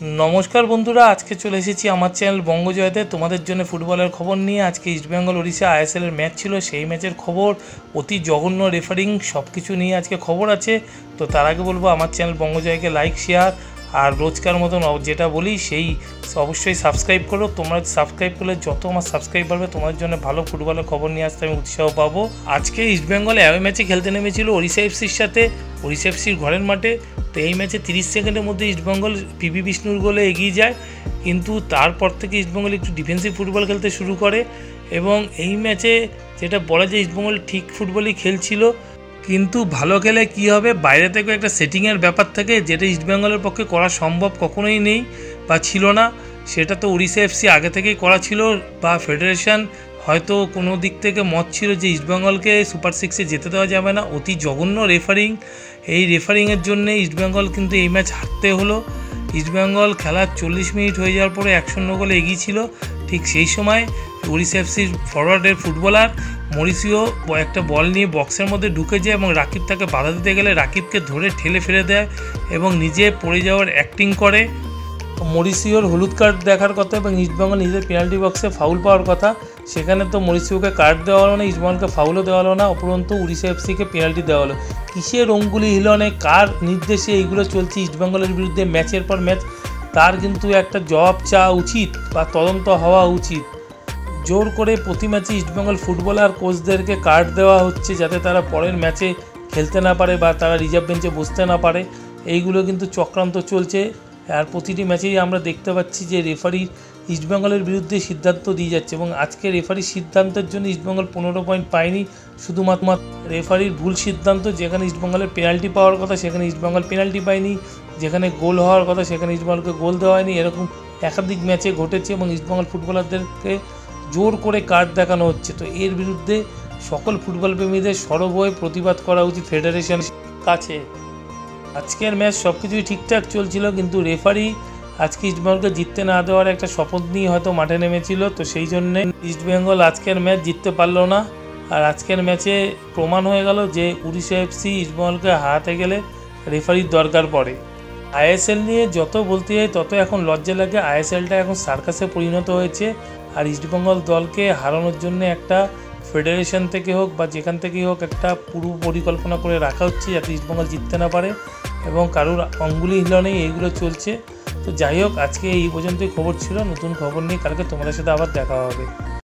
नमस्कार बंधुरा आज के चले एसेছি আমার চ্যানেল বঙ্গজয়তে তোমাদের জন্য ফুটবলের খবর নিয়ে। আজকে ইস্টবেঙ্গল ওড়িশা আইএসএল এর ম্যাচ ছিল, সেই ম্যাচের খবর, অতি জঘন্য রেফারিং সবকিছু নিয়ে আজকে খবর আছে। তো তার আগে বলবো আমার চ্যানেল বঙ্গজয়কে লাইক শেয়ার আর রোজকার মতন যেটা বলি সেই অবশ্যই সাবস্ক্রাইব করো। তোমরা সাবস্ক্রাইব করলে যত আমার সাবস্ক্রাইব বাড়বে তোমাদের জন্য ভালো ফুটবলের খবর নিয়ে আসতে আমি উৎসাহ পাবো। আজকে ইস্টবেঙ্গল অ্যাওয়ে ম্যাচে খেলতে নেমেছিল ওড়িশা এফসির সাথে, ওড়িশা এফসির ঘরের মাঠে। তো এই ম্যাচে 30 সেকেন্ডের মধ্যে ইস্টবেঙ্গল পিবি বিষ্ণুর গোলে এগিয়ে যায়, কিন্তু তারপর থেকে ইস্টবেঙ্গল একটু ডিফেন্সিভ ফুটবল খেলতে শুরু করে এবং এই ম্যাচে যেটা বলা যায় ইস্টবেঙ্গল ঠিক ফুটবলই খেলছিল। কিন্তু ভালো খেলে কি হবে, বাইরে থেকে একটা সেটিংয়ের ব্যাপার থাকে যেটা ইস্টবেঙ্গলের পক্ষে করা সম্ভব কখনোই নেই বা ছিল না। সেটা তো ওড়িশা এফসি আগে থেকেই করা ছিল বা ফেডারেশন হয়তো কোনো দিক থেকে মত ছিল যে ইস্টবেঙ্গলকে সুপার সিক্সে যেতে দেওয়া যাবে না। অতি জঘন্য রেফারিং, এই রেফারিংয়ের জন্যে ইস্টবেঙ্গল কিন্তু এই ম্যাচ হারতে হলো। ইস্টবেঙ্গল খেলার 40 মিনিট হয়ে যাওয়ার পরে 1-0 গোলে এগিয়ে ছিল। ঠিক সেই সময় ওড়িশা এফসির ফরওয়ার্ডের ফুটবলার মরিসিও একটা বল নিয়ে বক্সের মধ্যে ঢুকে যায় এবং রাকিব তাকে বাধা দিতে গেলে রাকিবকে ধরে ঠেলে ফেলে দেয় এবং নিজে পড়ে যাওয়ার অ্যাক্টিং করে। মরিসিওর হলুদ কার্ড দেখার কথা এবং ইস্টবেঙ্গল নিজের পেনাল্টি বক্সে ফাউল পাওয়ার কথা, সেখানে তো মরিসিওকে কার্ড দেওয়া হলো না, ইস্টবেঙ্গলকে ফাউলও দেওয়া হলো না, উপরন্তু ওড়িশা এফসিকে পেনাল্টি দেওয়া হলো। কিসের অঙ্গুলি হিলনে, কার নির্দেশে এইগুলো চলছে ইস্টবেঙ্গলের বিরুদ্ধে ম্যাচের পর ম্যাচ, তার কিন্তু একটা জবাব চাওয়া উচিত বা তদন্ত হওয়া উচিত। জোর করে প্রতি ম্যাচে ইস্টবেঙ্গল ফুটবলার কোচদেরকে কার্ড দেওয়া হচ্ছে যাতে তারা পরের ম্যাচে খেলতে না পারে বা তারা রিজার্ভ বেঞ্চে বসতে না পারে, এইগুলো কিন্তু চক্রান্ত চলছে। আর প্রতিটি ম্যাচেই আমরা দেখতে পাচ্ছি যে রেফারি ইস্টবেঙ্গলের বিরুদ্ধে সিদ্ধান্ত দিয়ে যাচ্ছে এবং আজকে রেফারির সিদ্ধান্তের জন্য ইস্টবেঙ্গল 15 পয়েন্ট পায়নি। শুধুমাত্র রেফারির ভুল সিদ্ধান্ত, যেখানে ইস্টবেঙ্গলের পেনাল্টি পাওয়ার কথা সেখানে ইস্টবেঙ্গল পেনাল্টি পায়নি, যেখানে গোল হওয়ার কথা সেখানে ইস্টবেঙ্গলকে গোল দেওয়া হয়নি, এরকম একাধিক ম্যাচে ঘটেছে এবং ইস্টবেঙ্গল ফুটবলারদেরকে জোর করে কার্ড দেখানো হচ্ছে। তো এর বিরুদ্ধে সকল ফুটবল প্রেমীদের সরব হয়ে প্রতিবাদ করা উচিত ফেডারেশনের কাছে। আজকের ম্যাচ সব কিছুই ঠিকঠাক চলছিল, কিন্তু রেফারি আজকে ইস্টবেঙ্গলকে জিততে না দেওয়ার একটা শপথ নিয়ে হয়তো মাঠে নেমেছিল। তো সেই জন্যে ইস্টবেঙ্গল আজকের ম্যাচ জিততে পারলো না। আর আজকের ম্যাচে প্রমাণ হয়ে গেল যে ওড়িশা এফসি ইস্টবেঙ্গলকে হারাতে গেলে রেফারির দরকার পড়ে। আইএসএল নিয়ে যত বলতে যাই তত এখন লজ্জা লাগে। আইএসএলটা এখন সার্কাসে পরিণত হয়েছে আর ইস্টবেঙ্গল দলকে হারানোর জন্য একটা ফেডারেশন থেকে হোক বা যেখান থেকেই হোক একটা পুরো পরিকল্পনা করে রাখা হচ্ছে যাতে ইস্টবেঙ্গল জিততে না পারে এবং কারোর অঙ্গুলি হিলনেই এইগুলো চলছে। তো যাই হোক, আজকে এই পর্যন্তই খবর ছিল। নতুন খবর নিয়ে কালকে তোমাদের সাথে আবার দেখা হবে।